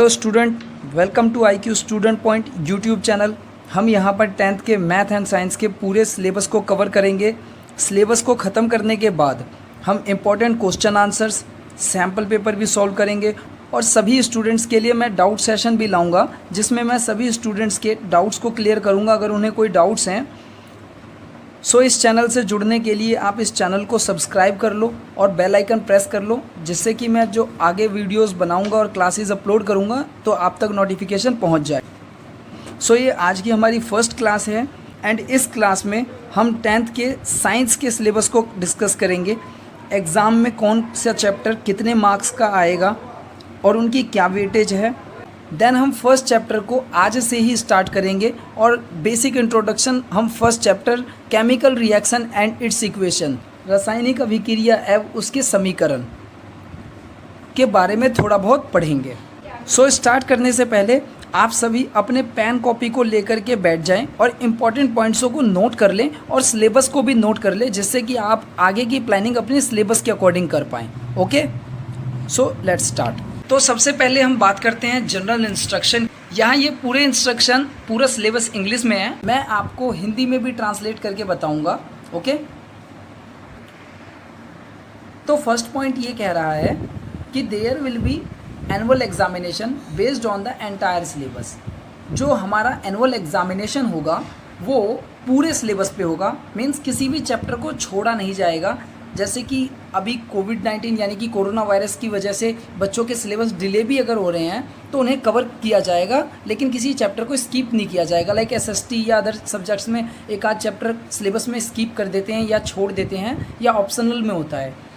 Hello student, welcome to IQ student point YouTube channel. हम यहाँ पर 10th के मैथ एंड साइंस के पूरे सिलेबस को कवर करेंगे। सिलेबस को ख़त्म करने के बाद हम important question answers, sample paper भी सॉल्व करेंगे और सभी स्टूडेंट्स के लिए मैं डाउट सेशन भी लाऊंगा, जिसमें मैं सभी स्टूडेंट्स के डाउट्स को क्लियर करूँगा अगर उन्हें कोई डाउट्स हैं। सो इस चैनल से जुड़ने के लिए आप इस चैनल को सब्सक्राइब कर लो और बेल आइकन प्रेस कर लो, जिससे कि मैं जो आगे वीडियोस बनाऊंगा और क्लासेस अपलोड करूंगा तो आप तक नोटिफिकेशन पहुंच जाए। सो ये आज की हमारी फर्स्ट क्लास है एंड इस क्लास में हम 10th के साइंस के सिलेबस को डिस्कस करेंगे। एग्ज़ाम में कौन सा चैप्टर कितने मार्क्स का आएगा और उनकी क्या वेटेज है। देन हम फर्स्ट चैप्टर को आज से ही स्टार्ट करेंगे और बेसिक इंट्रोडक्शन हम first chapter chemical reaction and it's equation, रासायनिक अभिक्रिया एवं उसके समीकरण के बारे में थोड़ा बहुत पढ़ेंगे। सो स्टार्ट करने से पहले आप सभी अपने पेन कॉपी को लेकर के बैठ जाएं और इम्पॉर्टेंट पॉइंट्सों को नोट कर लें और सिलेबस को भी नोट कर लें, जिससे कि आप आगे की प्लानिंग अपने सिलेबस के अकॉर्डिंग कर पाएँ। Okay, so let's start. तो सबसे पहले हम बात करते हैं जनरल इंस्ट्रक्शन। यहाँ ये पूरे इंस्ट्रक्शन, पूरा सिलेबस इंग्लिश में है, मैं आपको हिंदी में भी ट्रांसलेट करके बताऊंगा। ओके, तो फर्स्ट पॉइंट ये कह रहा है कि there will be annual examination based on the entire syllabus. जो हमारा एनुअल एग्जामिनेशन होगा वो पूरे सिलेबस पे होगा, मीन्स किसी भी चैप्टर को छोड़ा नहीं जाएगा। जैसे कि अभी कोविड-19 यानी कि कोरोना वायरस की वजह से बच्चों के सिलेबस डिले भी अगर हो रहे हैं तो उन्हें कवर किया जाएगा, लेकिन किसी चैप्टर को स्किप नहीं किया जाएगा। लाइक SST या अदर सब्जेक्ट्स में एक आध चैप्टर सिलेबस में स्किप कर देते हैं या छोड़ देते हैं या ऑप्शनल में होता है।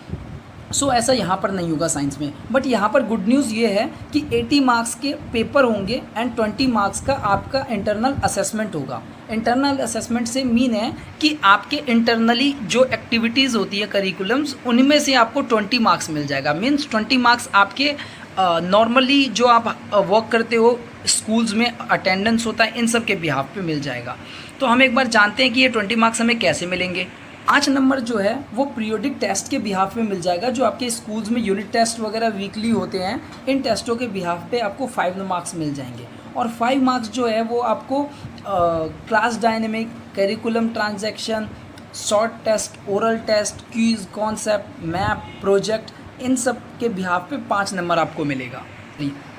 सो ऐसा यहाँ पर नहीं होगा साइंस में। बट यहाँ पर गुड न्यूज़ ये है कि 80 मार्क्स के पेपर होंगे एंड 20 मार्क्स का आपका इंटरनल असेसमेंट होगा। इंटरनल असेसमेंट से मीन है कि आपके इंटरनली जो एक्टिविटीज़ होती है करिकुलम्स, उनमें से आपको 20 मार्क्स मिल जाएगा। मीन्स 20 मार्क्स आपके नॉर्मली जो आप वर्क करते हो स्कूल्स में अटेंडेंस होता है, इन सब के बिहाफ पे मिल जाएगा। तो हम एक बार जानते हैं कि ये 20 मार्क्स हमें कैसे मिलेंगे। 5 नंबर जो है वो पीरियोडिक टेस्ट के बिहाफ में मिल जाएगा। जो आपके स्कूल्स में यूनिट टेस्ट वगैरह वीकली होते हैं, इन टेस्टों के बिहाफ पे आपको 5 मार्क्स मिल जाएंगे। और 5 मार्क्स जो है वो आपको class dynamic, curriculum transaction, short test, oral test, quiz, concept, map, project, इन सब के बिहाफ पे 5 नंबर आपको मिलेगा।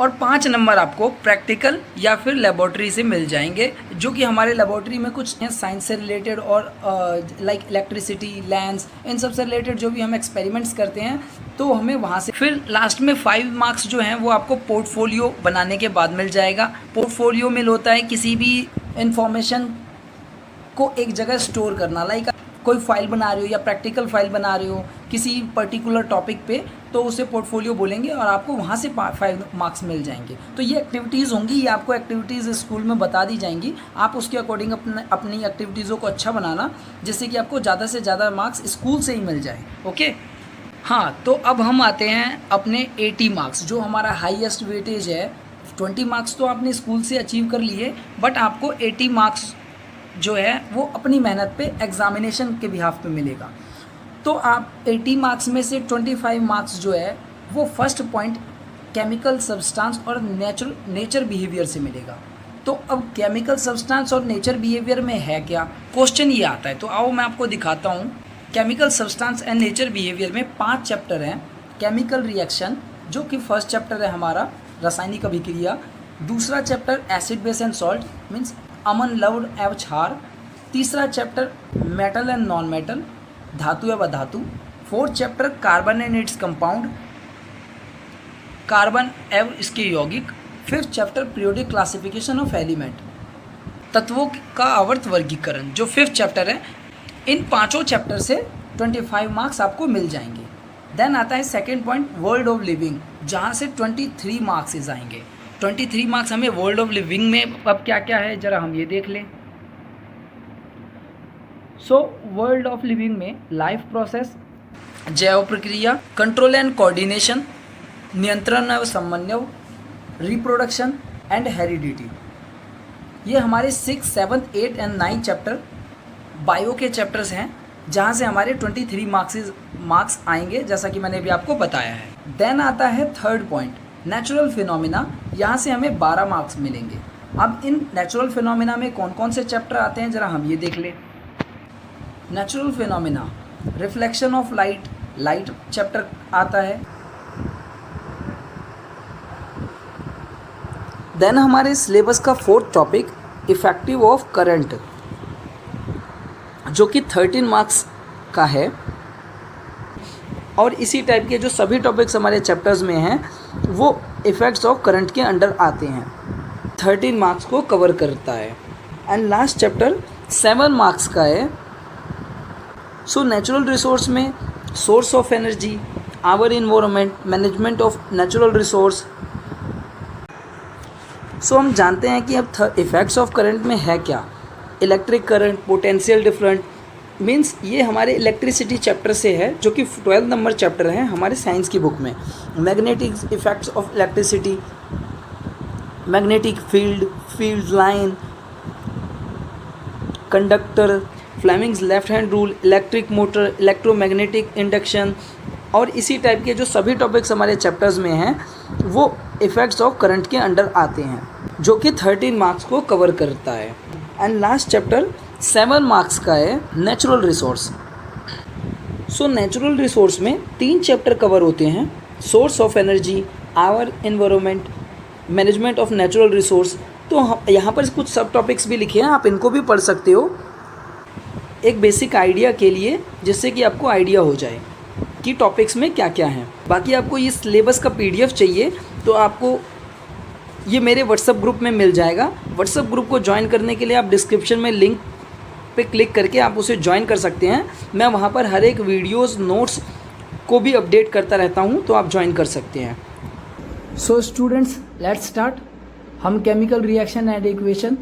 और 5 नंबर आपको प्रैक्टिकल या फिर लेबोरेटरी से मिल जाएंगे, जो कि हमारे लेबोरेटरी में कुछ हैं साइंस से रिलेटेड और लाइक इलेक्ट्रिसिटी, लेंस, इन सब से रिलेटेड जो भी हम एक्सपेरिमेंट्स करते हैं तो हमें वहाँ से। फिर लास्ट में 5 मार्क्स जो हैं वो आपको पोर्टफोलियो बनाने के बाद मिल जाएगा। पोर्टफोलियो में होता है किसी भी इंफॉर्मेशन को एक जगह स्टोर करना। लाइक कोई फाइल बना रहे हो या प्रैक्टिकल फाइल बना रहे हो किसी पर्टिकुलर टॉपिक पे, तो उसे पोर्टफोलियो बोलेंगे और आपको वहाँ से 5 मार्क्स मिल जाएंगे। तो ये एक्टिविटीज़ होंगी, ये आपको एक्टिविटीज़ स्कूल में बता दी जाएंगी। आप उसके अकॉर्डिंग अपनी एक्टिविटीज़ों को अच्छा बनाना, जिससे कि आपको ज़्यादा से ज़्यादा मार्क्स स्कूल से ही मिल जाए। ओके, हाँ, तो अब हम आते हैं अपने 80 मार्क्स, जो हमारा हाईएस्ट वेटेज है। 20 मार्क्स तो आपने स्कूल से अचीव कर लिए, बट आपको 80 मार्क्स जो है वो अपनी मेहनत पे एग्ज़ामिनेशन के बिहाफ पे मिलेगा। तो आप 80 मार्क्स में से 25 मार्क्स जो है वो फर्स्ट पॉइंट केमिकल सब्सटेंस और नेचर बिहेवियर से मिलेगा। तो अब केमिकल सब्सटेंस और नेचर बिहेवियर में है क्या, क्वेश्चन ये आता है। तो आओ मैं आपको दिखाता हूँ। Chemical substance and nature behaviour में 5 चैप्टर हैं। केमिकल रिएक्शन, जो कि फर्स्ट चैप्टर है हमारा रासायनिक अभिक्रिया। दूसरा chapter acid base and salt, means अमन, लवण एवं क्षार। तीसरा chapter metal and non metal, धातु एवं अधातु। 4th chapter carbon and its compound, carbon एवं इसके यौगिक। 5th chapter periodic classification of element, तत्वों का आवर्त वर्गीकरण, जो 5th चैप्टर है। इन 5 चैप्टर से 25 मार्क्स आपको मिल जाएंगे। देन आता है second point world of living, जहाँ से 23 मार्क्स आएंगे। 23 मार्क्स हमें वर्ल्ड ऑफ लिविंग में अब क्या क्या है जरा हम ये देख लें। सो वर्ल्ड ऑफ लिविंग में लाइफ प्रोसेस, जैव प्रक्रिया, कंट्रोल एंड कोऑर्डिनेशन, नियंत्रण एवं समन्वय, रिप्रोडक्शन एंड हेरिडिटी। ये हमारे 6, 7, 8 एंड 9 चैप्टर बायो के चैप्टर्स हैं, जहाँ से हमारे 23 मार्क्स आएंगे, जैसा कि मैंने अभी आपको बताया है। देन आता है थर्ड पॉइंट नेचुरल फिनोमिना, यहाँ से हमें 12 मार्क्स मिलेंगे। अब इन नेचुरल फिनोमिना में कौन कौन से चैप्टर आते हैं ज़रा हम ये देख लें। Natural phenomena, reflection of light, light chapter आता है। देन हमारे सिलेबस का 4th topic effective of current, जो कि 13 मार्क्स का है। और इसी टाइप के जो सभी टॉपिक्स हमारे चैप्टर्स में हैं वो इफ़ेक्ट्स ऑफ करंट के अंडर आते हैं, 13 मार्क्स को कवर करता है। एंड लास्ट चैप्टर 7 मार्क्स का है। सो नेचुरल रिसोर्स में source of energy, our environment, management of natural resource. So हम जानते हैं कि अब इफ़ेक्ट्स ऑफ करंट में है क्या। Electric current, potential different, means ये हमारे इलेक्ट्रिसिटी चैप्टर से है, जो कि 12 नंबर चैप्टर है हमारे साइंस की बुक में। Magnetic effects of electricity, magnetic field, field line, conductor, Fleming's left hand rule, electric motor, electromagnetic induction, और इसी टाइप के जो सभी टॉपिक्स हमारे चैप्टर्स में हैं वो इफ़ेक्ट्स ऑफ करंट के अंडर आते हैं, जो कि 13 मार्क्स को कवर करता है। एंड लास्ट चैप्टर 7 मार्क्स का है, natural resource. So natural resource में 3 चैप्टर कवर होते हैं, source of energy, our environment, management of natural resource. तो यहाँ पर कुछ सब टॉपिक्स भी लिखे हैं, आप इनको भी पढ़ सकते हो एक बेसिक आइडिया के लिए, जिससे कि आपको आइडिया हो जाए कि टॉपिक्स में क्या क्या है। बाकी आपको ये सिलेबस का PDF चाहिए तो आपको ये मेरे व्हाट्सएप ग्रुप में मिल जाएगा। व्हाट्सएप ग्रुप को ज्वाइन करने के लिए आप डिस्क्रिप्शन में लिंक पे क्लिक करके आप उसे ज्वाइन कर सकते हैं। मैं वहाँ पर हर एक वीडियोस, नोट्स को भी अपडेट करता रहता हूँ, तो आप ज्वाइन कर सकते हैं। So students, let's start. हम chemical reaction and equation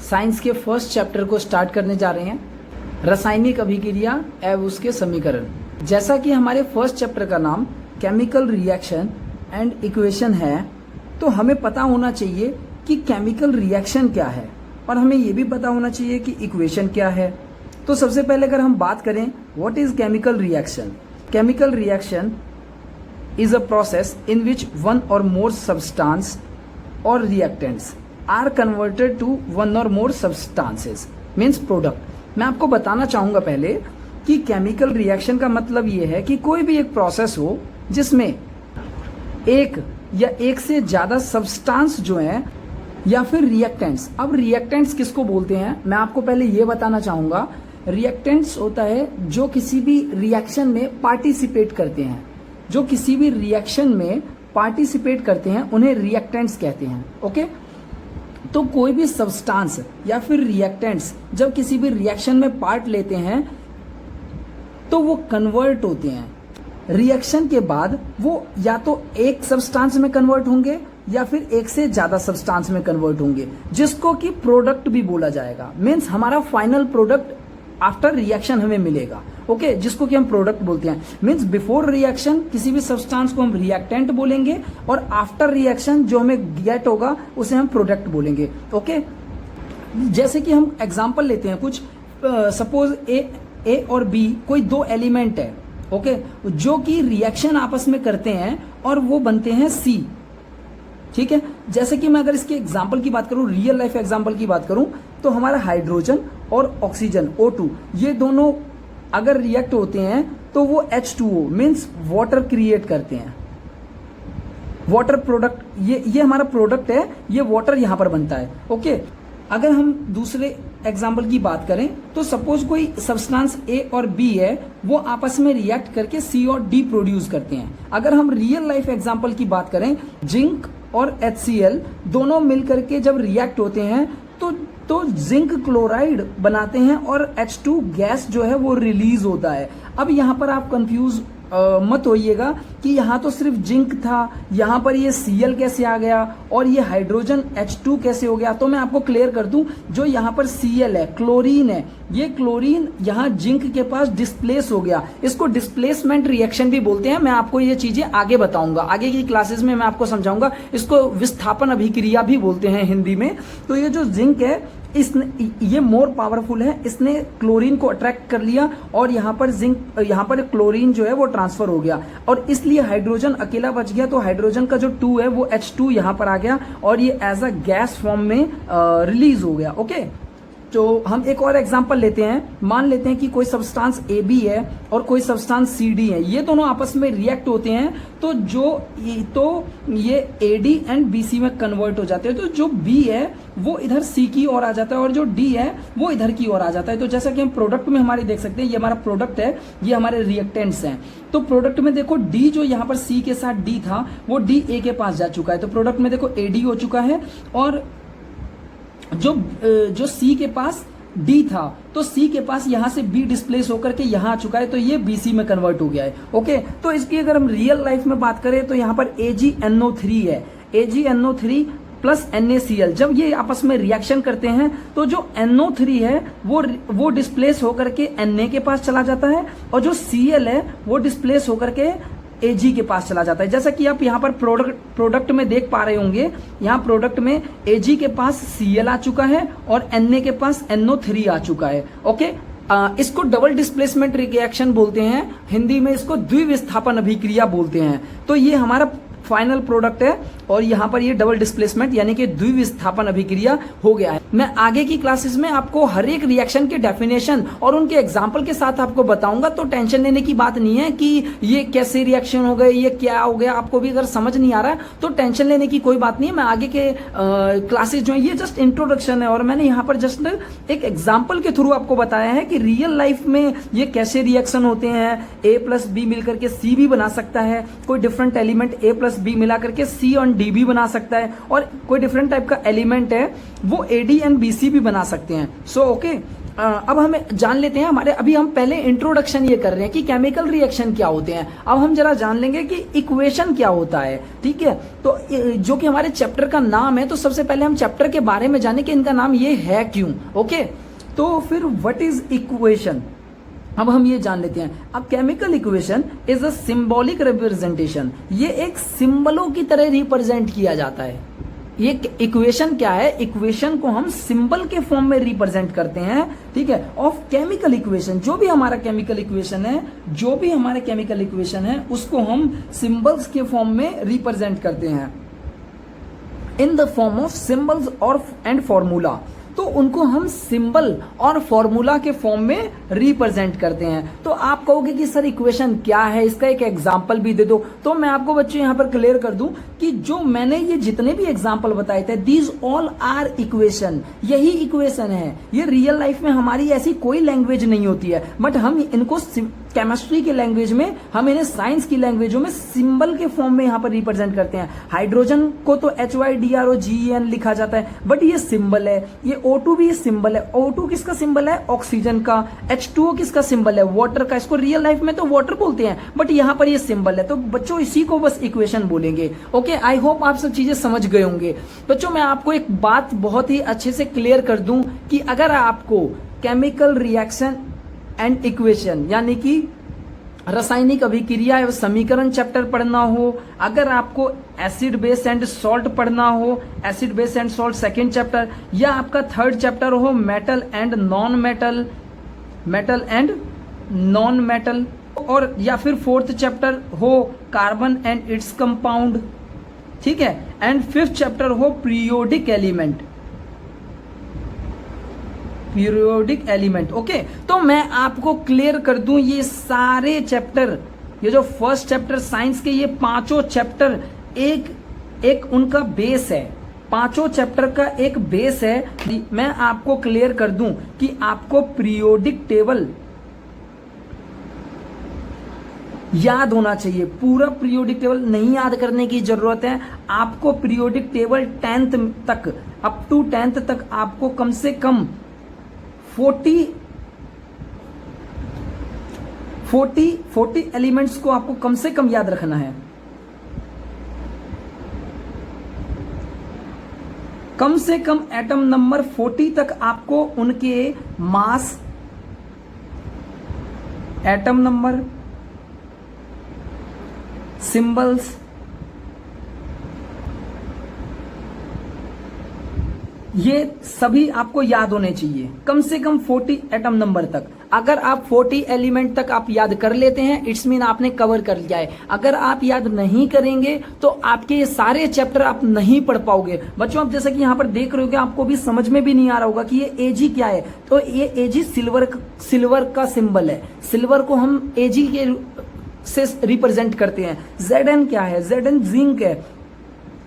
science के फर्स्ट चैप्टर को स्टार्ट करने जा रहे हैं, रासायनिक अभिक्रिया एवं उसके समीकरण। जैसा कि हमारे फर्स्ट चैप्टर का नाम केमिकल रिएक्शन एंड इक्वेशन है, तो हमें पता होना चाहिए कि केमिकल रिएक्शन क्या है, और हमें ये भी पता होना चाहिए कि इक्वेशन क्या है। तो सबसे पहले अगर हम बात करें what is chemical reaction. Chemical reaction is a process in which one or more substance or reactants are converted to one or more substances means product. मैं आपको बताना चाहूंगा पहले कि केमिकल रिएक्शन का मतलब ये है कि कोई भी एक प्रोसेस हो जिसमें एक या एक से ज्यादा सब्सटेंस जो है या फिर रिएक्टेंट्स। अब रिएक्टेंट्स किसको बोलते हैं मैं आपको पहले ये बताना चाहूंगा। रिएक्टेंट्स होता है जो किसी भी रिएक्शन में पार्टिसिपेट करते हैं, जो किसी भी रिएक्शन में पार्टिसिपेट करते हैं उन्हें रिएक्टेंट्स कहते हैं। ओके, तो कोई भी सब्सटेंस या फिर रिएक्टेंट्स जब किसी भी रिएक्शन में पार्ट लेते हैं तो वो कन्वर्ट होते हैं। रिएक्शन के बाद वो या तो एक सब्सटेंस में कन्वर्ट होंगे या फिर एक से ज्यादा सब्सटेंस में कन्वर्ट होंगे, जिसको कि प्रोडक्ट भी बोला जाएगा। मीन्स हमारा फाइनल प्रोडक्ट आफ्टर रिएक्शन हमें मिलेगा। ओके, जिसको कि हम प्रोडक्ट बोलते हैं। मीन्स बिफोर रिएक्शन किसी भी सब्सटेंस को हम रिएक्टेंट बोलेंगे और आफ्टर रिएक्शन जो हमें गेट होगा उसे हम प्रोडक्ट बोलेंगे। ओके, जैसे कि हम एग्जांपल लेते हैं कुछ, सपोज ए और बी कोई दो एलिमेंट है, ओके, जो कि रिएक्शन आपस में करते हैं और वो बनते हैं सी। ठीक है, जैसे कि मैं अगर इसके एग्जांपल की बात करूं, रियल लाइफ एग्जांपल की बात करूं, तो हमारा हाइड्रोजन और ऑक्सीजन O2 ये दोनों अगर रिएक्ट होते हैं तो वो H2O मीन्स वाटर क्रिएट करते हैं। वाटर प्रोडक्ट, ये हमारा प्रोडक्ट है, ये वाटर यहां पर बनता है। ओके, अगर हम दूसरे एग्जाम्पल की बात करें तो सपोज कोई सब्सटेंस A और B है, वो आपस में रिएक्ट करके C और D प्रोड्यूस करते हैं। अगर हम रियल लाइफ एग्जाम्पल की बात करें, जिंक और HCl दोनों मिलकर के जब रिएक्ट होते हैं तो जिंक क्लोराइड बनाते हैं और H2 गैस जो है वो रिलीज होता है। अब यहाँ पर आप कंफ्यूज मत होइएगा कि यहाँ तो सिर्फ जिंक था, यहाँ पर ये Cl कैसे आ गया और ये हाइड्रोजन H2 कैसे हो गया। तो मैं आपको क्लियर कर दूं, जो यहाँ पर Cl है, क्लोरीन है, ये क्लोरीन यहाँ जिंक के पास डिस्प्लेस हो गया। इसको डिस्प्लेसमेंट रिएक्शन भी बोलते हैं। मैं आपको ये चीजें आगे बताऊंगा, आगे की क्लासेस में मैं आपको समझाऊंगा। इसको विस्थापन अभिक्रिया भी बोलते हैं हिंदी में। तो ये जो जिंक है ये मोर पावरफुल है, इसने क्लोरीन को अट्रैक्ट कर लिया और यहाँ पर क्लोरीन जो है वो ट्रांसफर हो गया और इसलिए ये हाइड्रोजन अकेला बच गया, तो हाइड्रोजन का जो 2 है वो H2 यहाँ पर आ गया और ये एज अ गैस फॉर्म में रिलीज हो गया। ओके, तो हम एक और एग्जांपल लेते हैं। मान लेते हैं कि कोई सब्सटेंस AB है और कोई सब्सटेंस CD है, ये दोनों आपस में रिएक्ट होते हैं तो ये AD एंड BC में कन्वर्ट हो जाते हैं। तो जो B है वो इधर C की ओर आ जाता है और जो D है वो इधर की ओर आ जाता है। तो जैसा कि हम प्रोडक्ट में हमारे देख सकते हैं, ये हमारा प्रोडक्ट है, ये हमारे रिएक्टेंट्स हैं। तो प्रोडक्ट में देखो D जो यहाँ पर C के साथ D था वो D A के पास जा चुका है, तो प्रोडक्ट में देखो AD हो चुका है। और जो C के पास D था तो C के पास यहां से B डिस्प्लेस होकर के यहां आ चुका है, तो ये BC में कन्वर्ट हो गया है। ओके, तो इसकी अगर हम रियल लाइफ में बात करें तो यहां पर AgNO3 है, AgNO3 प्लस NaCl, जब ये आपस में रिएक्शन करते हैं तो जो NO3 है वो डिस्प्लेस होकर के Na के पास चला जाता है और जो Cl है वो डिस्प्लेस होकर के Ag के पास चला जाता है। जैसा कि आप यहाँ पर प्रोडक्ट में देख पा रहे होंगे, यहाँ प्रोडक्ट में Ag के पास Cl आ चुका है और Na के पास NO3 आ चुका है। ओके, इसको डबल डिस्प्लेसमेंट रिएक्शन बोलते हैं, हिंदी में इसको द्विविस्थापन अभिक्रिया बोलते हैं। तो ये हमारा फाइनल प्रोडक्ट है और यहाँ पर ये डबल डिस्प्लेसमेंट यानी कि द्विविस्थापन अभिक्रिया हो गया है। मैं आगे की क्लासेस में आपको हर एक रिएक्शन के डेफिनेशन और उनके एग्जाम्पल के साथ आपको बताऊंगा, तो टेंशन लेने की बात नहीं है कि ये कैसे रिएक्शन हो गए, ये क्या हो गया। आपको भी अगर समझ नहीं आ रहा है तो टेंशन लेने की कोई बात नहीं है। मैं आगे के क्लासेस जो है, ये जस्ट इंट्रोडक्शन है और मैंने यहाँ पर जस्ट एक एग्जाम्पल के थ्रू आपको बताया है कि रियल लाइफ में ये कैसे रिएक्शन होते हैं। A+B मिलकर के C भी बना सकता है, कोई डिफरेंट एलिमेंट A+B मिला करके C और D भी बना सकता है, और कोई डिफरेंट टाइप का एलिमेंट है वो AD एंड BC भी बना सकते हैं। सो ओके, अब हमें जान लेते हैं, हमारे अभी हम पहले इंट्रोडक्शन ये कर रहे हैं कि केमिकल रिएक्शन क्या होते हैं। अब हम जरा जान लेंगे कि इक्वेशन क्या होता है। ठीक है, तो जो कि हमारे चैप्टर का नाम है, तो सबसे पहले हम चैप्टर के बारे में जाने कि इनका नाम ये है क्यों। ओके, तो फिर व्हाट इज इक्वेशन, अब हम ये जान लेते हैं। अब chemical equation is a symbolic representation, ये एक सिंबलों की तरह रिप्रेजेंट किया जाता है। ये इक्वेशन क्या है, इक्वेशन को हम सिंबल के फॉर्म में रिप्रेजेंट करते हैं। ठीक है, ऑफ केमिकल इक्वेशन, जो भी हमारा केमिकल इक्वेशन है उसको हम सिंबल्स के फॉर्म में रिप्रेजेंट करते हैं in the form of symbols और एंड फॉर्मूला। तो उनको हम सिंबल और फॉर्मूला के फॉर्म में रिप्रेजेंट करते हैं। तो आप कहोगे कि सर इक्वेशन क्या है, इसका एक एग्जांपल भी दे दो। तो मैं आपको बच्चों यहाँ पर क्लियर कर दूं कि जो मैंने ये जितने भी एग्जांपल बताए थे, दीज ऑल आर इक्वेशन, यही इक्वेशन है। ये रियल लाइफ में हमारी ऐसी कोई लैंग्वेज नहीं होती है, बट हम इनको केमिस्ट्री की लैंग्वेज में, हम इन्हें साइंस की लैंग्वेजों में सिंबल के फॉर्म में यहाँ पर रिप्रेजेंट करते हैं। हाइड्रोजन को तो HYDROGEN लिखा जाता है, बट ये सिंबल है। ये O2 भी सिंबल है। O2 किसका सिंबल है, ऑक्सीजन का। H2O किसका सिंबल है, वाटर का। इसको रियल लाइफ में तो वाटर बोलते हैं, बट यहाँ पर ये सिंबल है। तो बच्चों इसी को बस इक्वेशन बोलेंगे। ओके, आई होप आप सब चीजें समझ गए होंगे। बच्चों मैं आपको एक बात बहुत ही अच्छे से क्लियर कर दूं कि अगर आपको केमिकल रिएक्शन एंड इक्वेशन यानी कि रासायनिक अभिक्रिया एवं समीकरण चैप्टर पढ़ना हो, अगर आपको एसिड बेस एंड सॉल्ट पढ़ना हो, acid base and salt second chapter, या आपका थर्ड चैप्टर हो मेटल एंड नॉन मेटल, और या फिर फोर्थ चैप्टर हो कार्बन एंड इट्स कंपाउंड। ठीक है, एंड फिफ्थ चैप्टर हो पीरियोडिक एलिमेंट। ओके, तो मैं आपको क्लियर कर दूं, ये सारे चैप्टर, ये जो फर्स्ट चैप्टर साइंस के, ये पांचों चैप्टर एक उनका बेस है। पांचों चैप्टर का एक बेस है। मैं आपको क्लियर कर दूं कि आपको पीरियोडिक टेबल याद होना चाहिए। पूरा पीरियोडिक टेबल नहीं याद करने की जरूरत है। आपको पीरियोडिक टेबल 10th तक, अप टू 10th तक आपको कम से कम 40 एलिमेंट्स को आपको कम से कम याद रखना है। कम से कम एटम नंबर 40 तक आपको उनके मास, एटम नंबर, सिंबल्स, ये सभी आपको याद होने चाहिए, कम से कम 40 एटम नंबर तक। अगर आप 40 एलिमेंट तक आप याद कर लेते हैं, इट्स मीन आपने कवर कर लिया है। अगर आप याद नहीं करेंगे तो आपके ये सारे चैप्टर आप नहीं पढ़ पाओगे। बच्चों आप जैसा कि यहाँ पर देख रहे हो कि आपको भी समझ में भी नहीं आ रहा होगा कि ये एजी क्या है। तो ये एजी सिल्वर का सिंबल है। सिल्वर को हम एजी के से रिप्रेजेंट करते हैं। Zn क्या है? Zn जिंक है।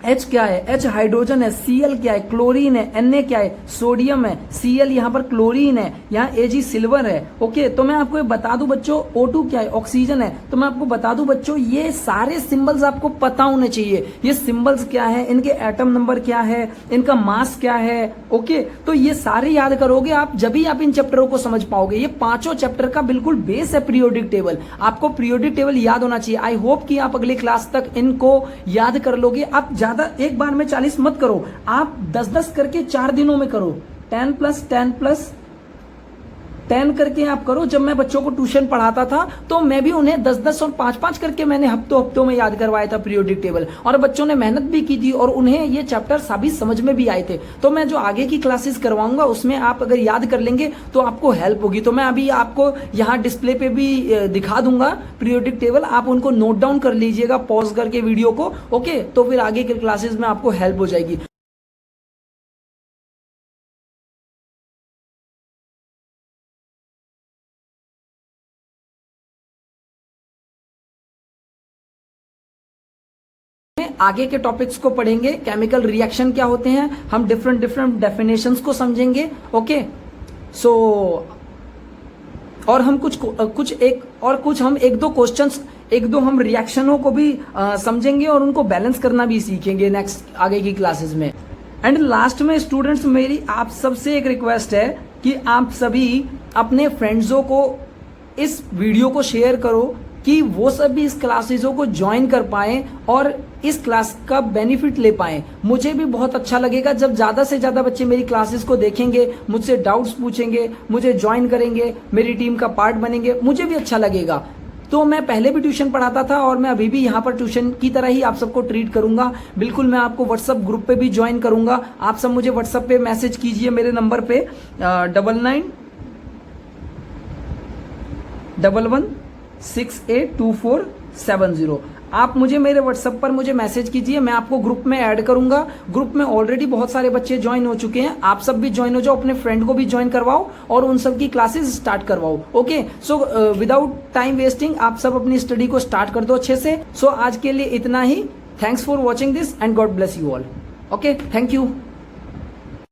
H क्या है? H हाइड्रोजन है। Cl क्या है? क्लोरीन है। Na क्या है? सोडियम है। Cl यहाँ पर क्लोरीन है। यहाँ Ag सिल्वर है। ओके, तो मैं आपको ये बता दूं बच्चों, O2 क्या है? ऑक्सीजन है। तो मैं आपको बता दूं बच्चों, ये सारे सिंबल्स आपको पता होने चाहिए। ये सिंबल्स क्या है, इनके एटम नंबर क्या है, इनका मास क्या है। ओके, तो ये सारे याद करोगे आप, जब भी आप इन चैप्टरों को समझ पाओगे। ये पांचों चैप्टर का बिल्कुल बेस है पीरियोडिक टेबल। आपको पीरियोडिक टेबल याद होना चाहिए। आई होप कि आप अगली क्लास तक इनको याद कर लोगे। आप ज्यादा एक बार में 40 मत करो, आप 10-10 करके 4 दिनों में करो। 10 + 10 + 10 करके आप करो। जब मैं बच्चों को ट्यूशन पढ़ाता था तो मैं भी उन्हें 10-10 और 5-5 करके मैंने हफ्तों में याद करवाया था पीरियोडिक टेबल, और बच्चों ने मेहनत भी की थी और उन्हें ये चैप्टर सभी समझ में भी आए थे। तो मैं जो आगे की क्लासेस करवाऊंगा उसमें आप अगर याद कर लेंगे तो आपको हेल्प होगी। तो मैं अभी आपको यहाँ डिस्प्ले पे भी दिखा दूंगा पीरियोडिक टेबल, आप उनको नोट डाउन कर लीजिएगा पॉज करके वीडियो को। ओके, तो फिर आगे के क्लासेस में आपको हेल्प हो जाएगी। आगे के टॉपिक्स को पढ़ेंगे, केमिकल रिएक्शन क्या होते हैं, हम डिफरेंट डेफिनेशंस को समझेंगे। ओके, सो और हम कुछ हम एक दो हम रिएक्शनों को भी समझेंगे और उनको बैलेंस करना भी सीखेंगे नेक्स्ट आगे की क्लासेस में। एंड लास्ट में स्टूडेंट्स, मेरी आप सबसे एक रिक्वेस्ट है कि आप सभी अपने फ्रेंड्सों को इस वीडियो को शेयर करो कि वो सब भी इस क्लासेसों को ज्वाइन कर पाएं और इस क्लास का बेनिफिट ले पाएं। मुझे भी बहुत अच्छा लगेगा जब ज्यादा से ज्यादा बच्चे मेरी क्लासेस को देखेंगे, मुझसे डाउट्स पूछेंगे, मुझे ज्वाइन करेंगे, मेरी टीम का पार्ट बनेंगे, मुझे भी अच्छा लगेगा। तो मैं पहले भी ट्यूशन पढ़ाता था और मैं अभी भी यहाँ पर ट्यूशन की तरह ही आप सबको ट्रीट करूंगा। बिल्कुल, मैं आपको व्हाट्सअप ग्रुप पे भी ज्वाइन करूंगा। आप सब मुझे व्हाट्सअप पे मैसेज कीजिए मेरे नंबर पे 9911682470। आप मुझे मेरे व्हाट्सएप पर मुझे मैसेज कीजिए, मैं आपको ग्रुप में ऐड करूंगा। ग्रुप में ऑलरेडी बहुत सारे बच्चे ज्वाइन हो चुके हैं, आप सब भी ज्वाइन हो जाओ, अपने फ्रेंड को भी ज्वाइन करवाओ और उन सब की क्लासेस स्टार्ट करवाओ। Okay, so without time wasting आप सब अपनी स्टडी को स्टार्ट कर दो अच्छे से। सो आज के लिए इतना ही। Thanks for watching this and God bless you all. Okay, thank you.